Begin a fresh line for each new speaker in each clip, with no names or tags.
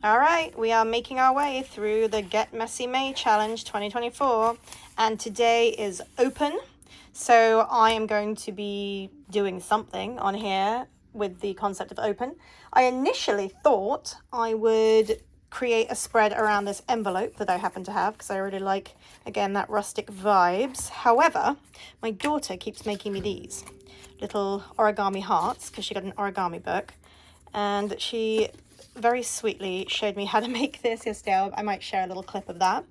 All right, we are making our way through the Get Messy May Challenge 2024, and today is open. So I am going to be doing something on here with the concept of open. I initially thought I would create a spread around this envelope that I happen to have because I really like, again, that rustic vibes. However, my daughter keeps making me these little origami hearts because she got an origami book, and she very sweetly showed me how to make this yesterday. I might share a little clip of that.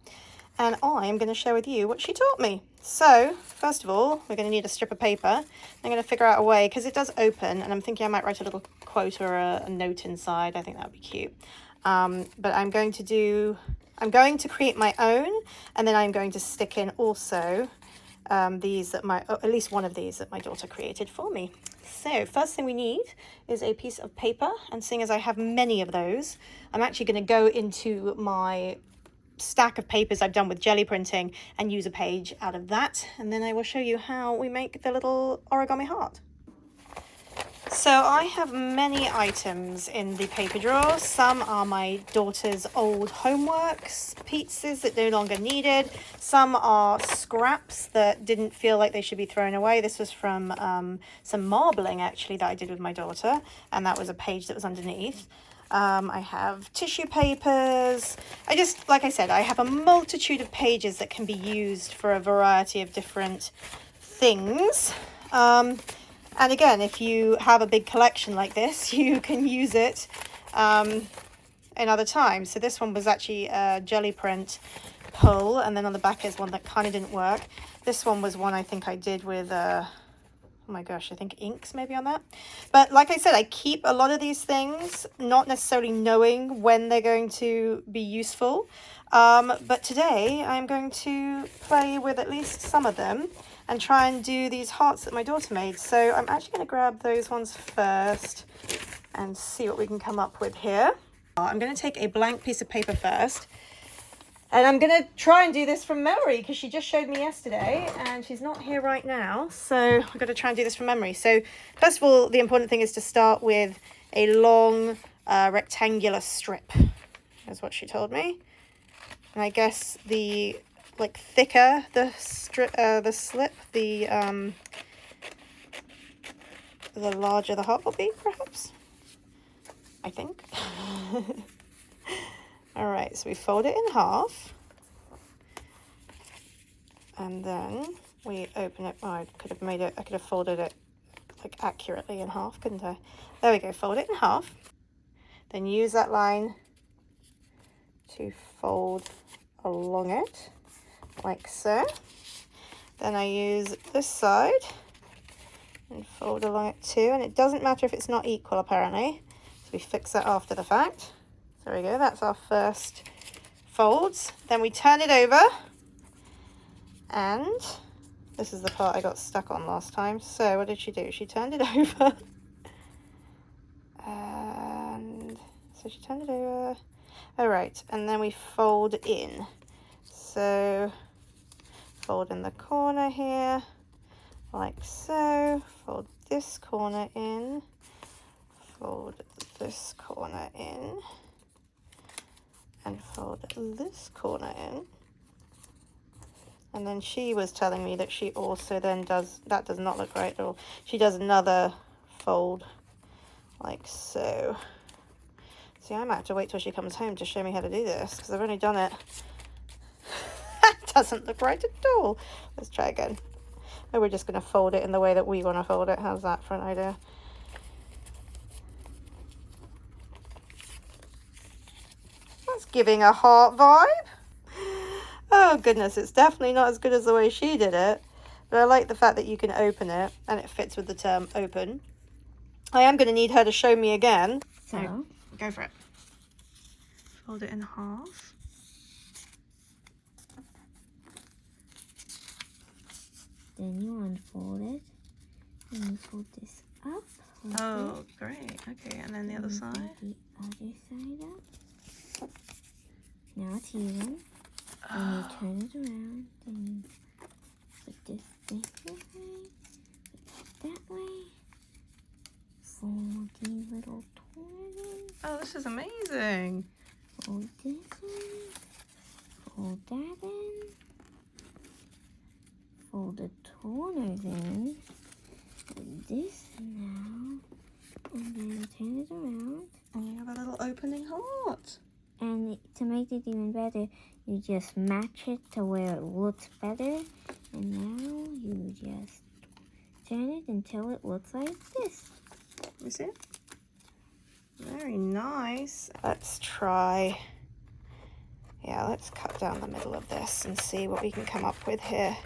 And I'm going to share with you what she taught me. So, first of all, we're going to need a strip of paper. I'm going to figure out a way, because it does open, and I'm thinking I might write a little quote or a note inside. I think that would be cute. But I'm going to create my own, and then I'm going to stick in also these that at least one of these that my daughter created for me. So first thing we need is a piece of paper, and seeing as I have many of those, I'm actually going to go into my stack of papers I've done with jelly printing and use a page out of that, and then I will show you how we make the little origami heart. So I have many items in the paper drawer. Some are my daughter's old homeworks, pizzas that no longer needed. Some are scraps that didn't feel like they should be thrown away. This was from some marbling actually that I did with my daughter, and that was a page that was underneath. I have tissue papers. Like I said, I have a multitude of pages that can be used for a variety of different things. And again, if you have a big collection like this, you can use it another time. So this one was actually a jelly print pull, and then on the back is one that kind of didn't work. This one was one I think I did with, oh my gosh, I think inks maybe on that. But like I said, I keep a lot of these things, not necessarily knowing when they're going to be useful. But today I'm going to play with at least some of them and try and do these hearts that my daughter made. So I'm actually going to grab those ones first and see what we can come up with here. I'm going to take a blank piece of paper first, and I'm going to try and do this from memory because she just showed me yesterday and she's not here right now. So I've got to try and do this from memory. So first of all, the important thing is to start with a long rectangular strip, is what she told me. And I guess the thicker the strip, the slip, the larger the heart will be, perhaps. I think. All right, so we fold it in half, and then we open it. Oh, I could have folded it like accurately in half, couldn't I? There we go. Fold it in half. Then use that line to fold along it, like so. Then I use this side and fold along it too, and it doesn't matter if it's not equal apparently, so we fix that after the fact. There we go, that's our first folds. Then we turn it over, and this is the part I got stuck on last time. So what did she do? She turned it over, and so she turned it over. All right, and then we fold in. So fold in the corner here, like so. Fold this corner in, fold this corner in, and fold this corner in. And then she was telling me that she also then does, that does not look right at all, she does another fold like so. See, I might have to wait till she comes home to show me how to do this because I've only done it. That doesn't look right at all. Let's try again. Oh, we're just going to fold it in the way that we want to fold it. How's that for an idea? That's giving a heart vibe. Oh goodness, it's definitely not as good as the way she did it. But I like the fact that you can open it and it fits with the term open. I am going to need her to show me again. So, go for it. Fold it in half.
Then you unfold it, and you fold this up.
Like oh, this. Great. Okay, and then the other side.
The other side up. Now it's even. Then you turn it around, then you put this way, put that way. Fold the little torn in.
Oh, this is amazing.
Fold this in. Fold that in. Fold the toners in. Put this now. And then turn it around.
And you have a little opening heart.
And to make it even better, you just match it to where it looks better. And now you just turn it until it looks like this.
You see it? Very nice. Let's try. Yeah, let's cut down the middle of this and see what we can come up with here.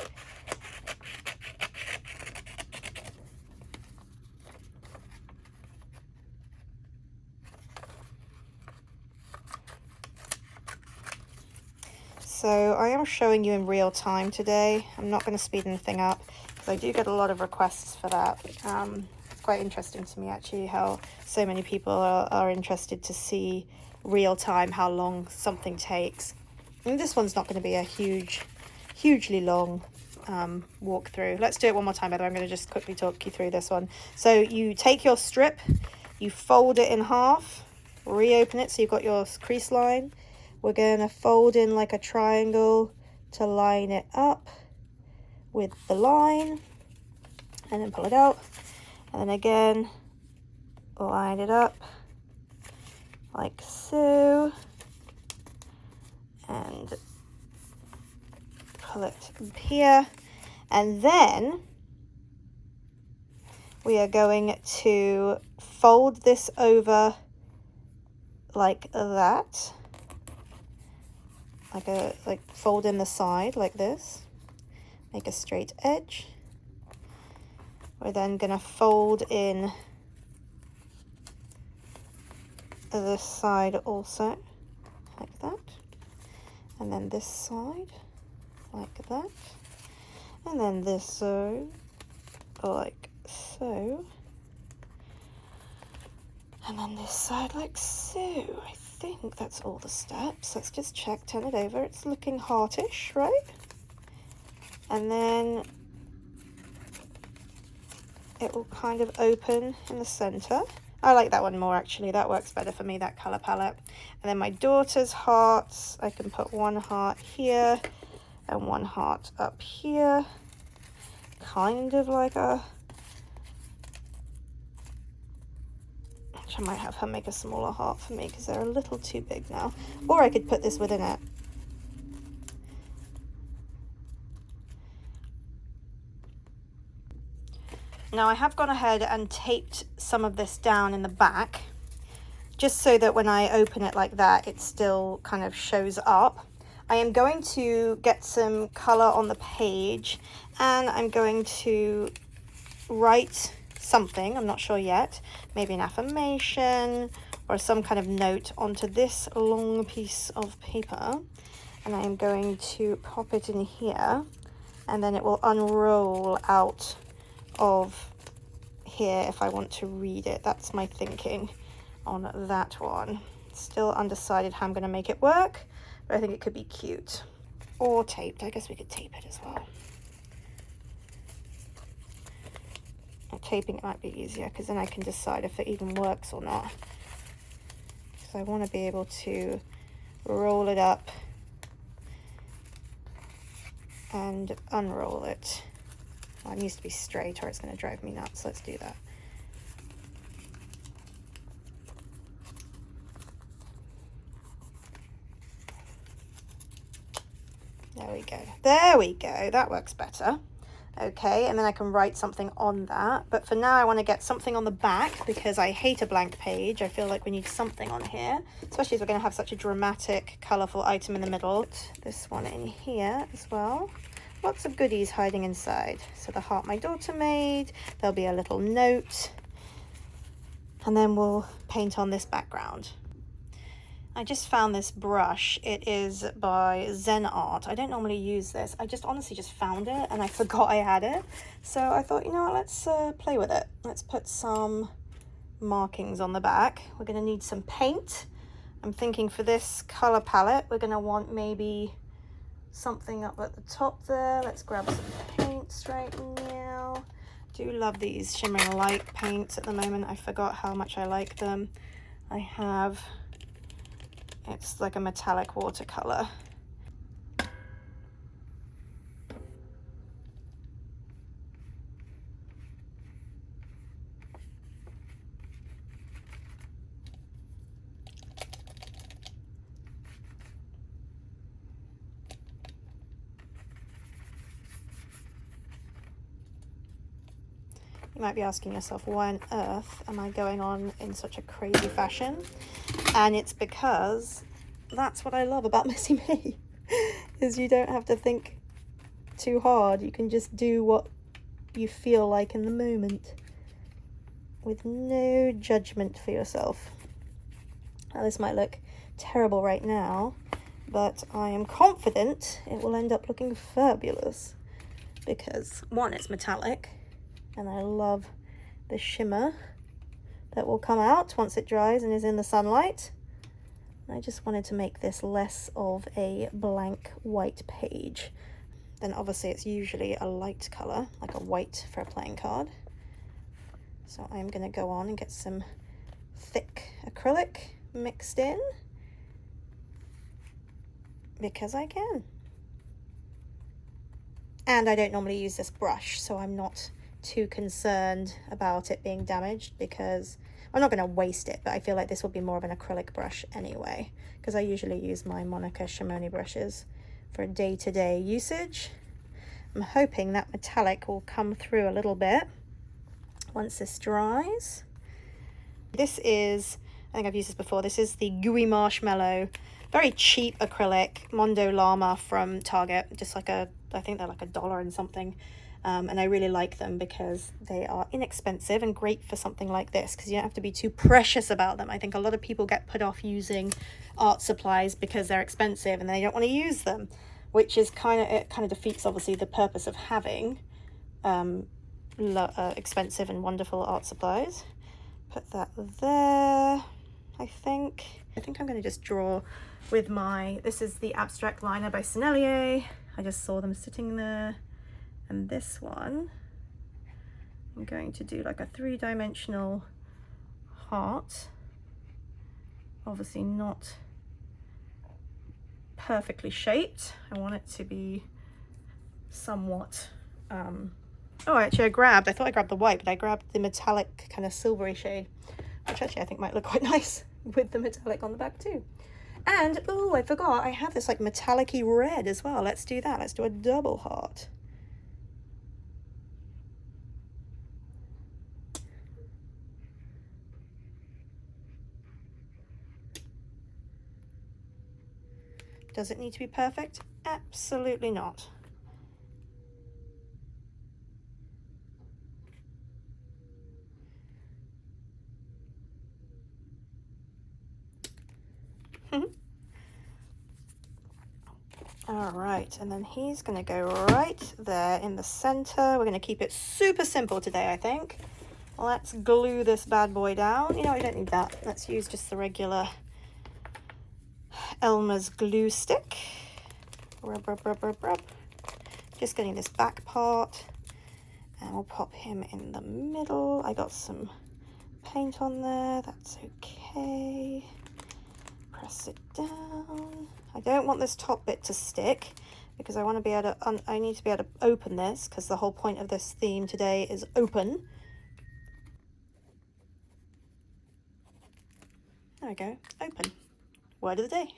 So I am showing you in real time today. I'm not going to speed anything up because I do get a lot of requests for that. It's quite interesting to me actually how so many people are interested to see real time how long something takes. And this one's not going to be a hugely long walkthrough. Let's do it one more time, by the way. I'm going to just quickly talk you through this one. So you take your strip, you fold it in half, reopen it so you've got your crease line. We're going to fold in like a triangle to line it up with the line, and then pull it out, and then again line it up like so, and pull it up here, and then we are going to fold this over like that. Like fold in the side like this, make a straight edge. We're then gonna fold in this side also, like that, and then this side, like that, and then this side, like so, and then this side like so. I think that's all the steps. Let's just check, turn it over. It's looking heartish, right? And then it will kind of open in the center. I like that one more actually. That works better for me, that color palette. And then my daughter's hearts, I can put one heart here and one heart up here. Kind of like a... I might have her make a smaller heart for me because they're a little too big now. Or I could put this within it. Now I have gone ahead and taped some of this down in the back, just so that when I open it like that, it still kind of shows up. I am going to get some color on the page, and I'm going to write something, I'm not sure yet, maybe an affirmation or some kind of note onto this long piece of paper, and I am going to pop it in here, and then it will unroll out of here if I want to read it. That's my thinking on that one. Still undecided how I'm going to make it work, but I think it could be cute. Or taped. I guess we could tape it as well. Taping it might be easier because then I can decide if it even works or not. So I want to be able to roll it up and unroll it. Well, it needs to be straight or it's going to drive me nuts. Let's do that. There we go. There we go. That works better. Okay, and then I can write something on that. But for now, I want to get something on the back because I hate a blank page. I feel like we need something on here, especially as we're going to have such a dramatic, colourful item in the middle. Put this one in here as well. Lots of goodies hiding inside. So the heart my daughter made, there'll be a little note, and then we'll paint on this background. I just found this brush. It is by Zen Art. I don't normally use this. I just honestly just found it and I forgot I had it. So I thought, you know what, let's play with it. Let's put some markings on the back. We're going to need some paint. I'm thinking for this color palette, we're going to want maybe something up at the top there. Let's grab some paints right now. Do love these shimmering light paints at the moment. I forgot how much I like them. I have It's like a metallic watercolor. You might be asking yourself, why on earth am I going on in such a crazy fashion? And it's because that's what I love about Messy Me, is you don't have to think too hard. You can just do what you feel like in the moment with no judgment for yourself. Now, this might look terrible right now, but I am confident it will end up looking fabulous because, one, it's metallic, and I love the shimmer that will come out once it dries and is in the sunlight. I just wanted to make this less of a blank white page. Then obviously it's usually a light color, like a white for a playing card. So I'm gonna go on and get some thick acrylic mixed in because I can. And I don't normally use this brush, so I'm not too concerned about it being damaged because I'm not going to waste it, but I feel like this will be more of an acrylic brush anyway, because I usually use my Monica Shimoni brushes for day-to-day usage. I'm hoping that metallic will come through a little bit once this dries. This is, I think I've used this before, this is the Gooey Marshmallow, very cheap acrylic, Mondo Llama from Target, just like a, I think they're like $1 and something. And I really like them because they are inexpensive and great for something like this because you don't have to be too precious about them. I think a lot of people get put off using art supplies because they're expensive and they don't want to use them, which is it kind of defeats obviously the purpose of having expensive and wonderful art supplies. Put that there, I think. I'm going to just draw with my, this is the Abstract Liner by Sennelier. I just saw them sitting there. And this one, I'm going to do like a 3-dimensional heart. Obviously not perfectly shaped. I want it to be somewhat, oh, actually I thought I grabbed the white, but I grabbed the metallic kind of silvery shade, which actually I think might look quite nice with the metallic on the back too. And, oh, I forgot, I have this like metallic-y red as well. Let's do that. Let's do a double heart. Does it need to be perfect? Absolutely not. All right, and then he's gonna go right there in the center. We're gonna keep it super simple today, I think. Let's glue this bad boy down. You know, we don't need that. Let's use just the regular Elmer's glue stick. Rub, rub, rub, rub, rub. Just getting this back part, and we'll pop him in the middle. I got some paint on there, that's okay. Press it down. I don't want this top bit to stick because I want to be able to, I need to be able to open this because the whole point of this theme today is open. There we go, open. Word of the day.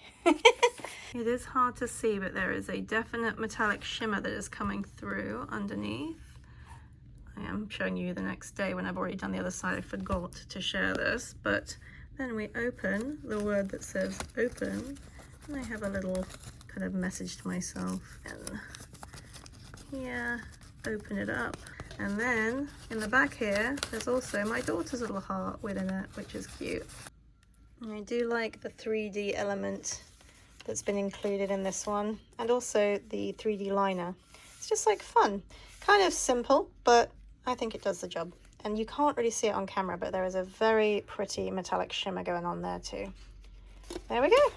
It is hard to see, but there is a definite metallic shimmer that is coming through underneath. I am showing you the next day when I've already done the other side. I forgot to share this, but then we open the word that says open, and I have a little kind of message to myself. And here, open it up. And then in the back here, there's also my daughter's little heart within it, which is cute. I do like the 3D element that's been included in this one, and also the 3D liner. It's just like fun, kind of simple, but I think it does the job. And you can't really see it on camera, but there is a very pretty metallic shimmer going on there too. There we go.